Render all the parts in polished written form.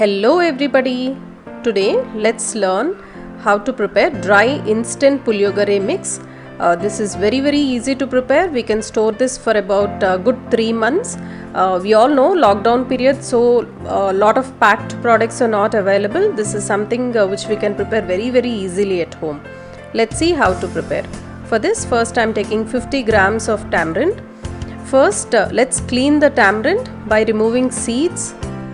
Hello everybody. Today let's learn how to prepare dry instant puliyogare mix. This is very easy to prepare. We can store this for about good 3 months. We all know lockdown period, so a lot of packed products are not available. This is something which we can prepare very easily at home. Let's see how to prepare. For this, first I am taking 50 grams of tamarind. First let's clean the tamarind by removing seeds,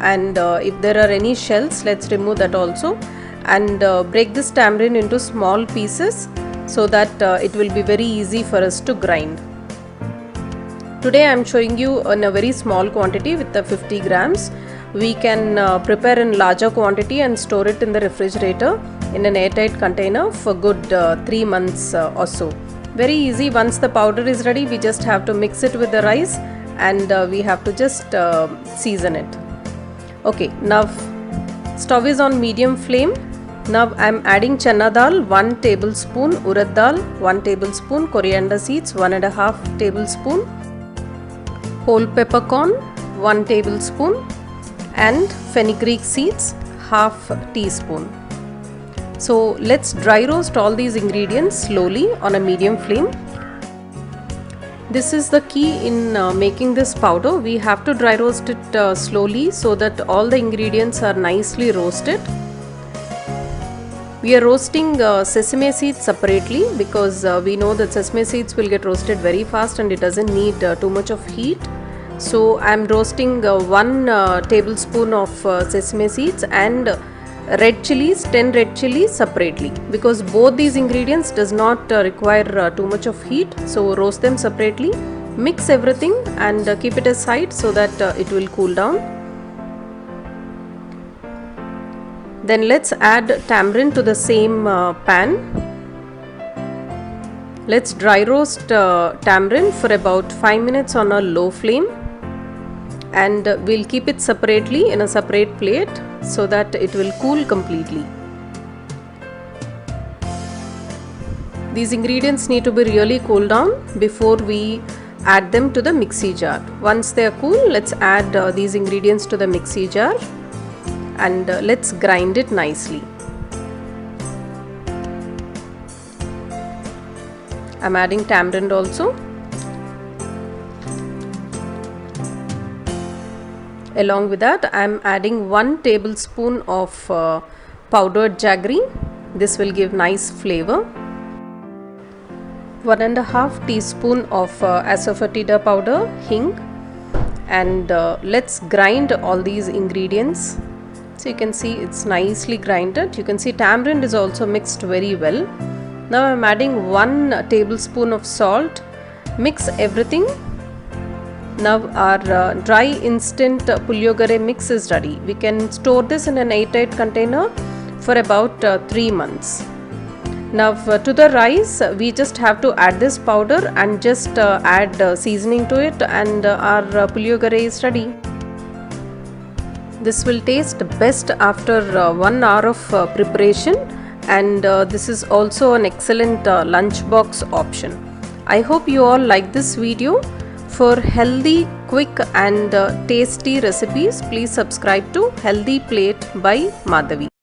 and if there are any shells, let's remove that also, and break this tamarind into small pieces so that it will be very easy for us to grind. Today I am showing you in a very small quantity with the 50 grams. We can prepare in larger quantity and store it in the refrigerator in an airtight container for good 3 months or so. Very easy. Once the powder is ready, we just have to mix it with the rice, and we have to just season it. Okay, now stove is on medium flame. Now I am adding chana dal 1 tablespoon, urad dal 1 tablespoon, coriander seeds 1.5 tablespoon, whole peppercorn 1 tablespoon, and fenugreek seeds half teaspoon. So let's dry roast all these ingredients slowly on a medium flame. This is the key in making this powder. We have to dry roast it slowly so that all the ingredients are nicely roasted. We are roasting sesame seeds separately because we know that sesame seeds will get roasted very fast and it doesn't need too much of heat. So I am roasting 1 tablespoon of sesame seeds and red chilies, 10 red chilies separately, because both these ingredients does not require too much of heat. So roast them separately, mix everything and keep it aside so that it will cool down. Then let's add tamarind to the same pan. Let's dry roast tamarind for about 5 minutes on a low flame, and we'll keep it separately in a separate plate so that it will cool completely. These ingredients need to be really cooled down before we add them to the mixie jar. Once they are cool, let's add these ingredients to the mixie jar and let's grind it nicely. I'm adding tamarind also. Along with that, I am adding 1 tablespoon of powdered jaggery. This will give nice flavor. 1.5 teaspoon of asafoetida powder, hing, and let's grind all these ingredients. So you can see it's nicely grinded. You can see tamarind is also mixed very well. Now I am adding 1 tablespoon of salt. Mix everything. Now our dry instant puliyogare mix is ready. We can store this in an airtight container for about 3 months. Now to the rice, we just have to add this powder and just add seasoning to it, and our puliyogare is ready. This will taste best after 1 hour of preparation, and this is also an excellent lunchbox option. I hope you all like this video. For healthy, quick and tasty recipes, please subscribe to HealthyPlate by Madhavi.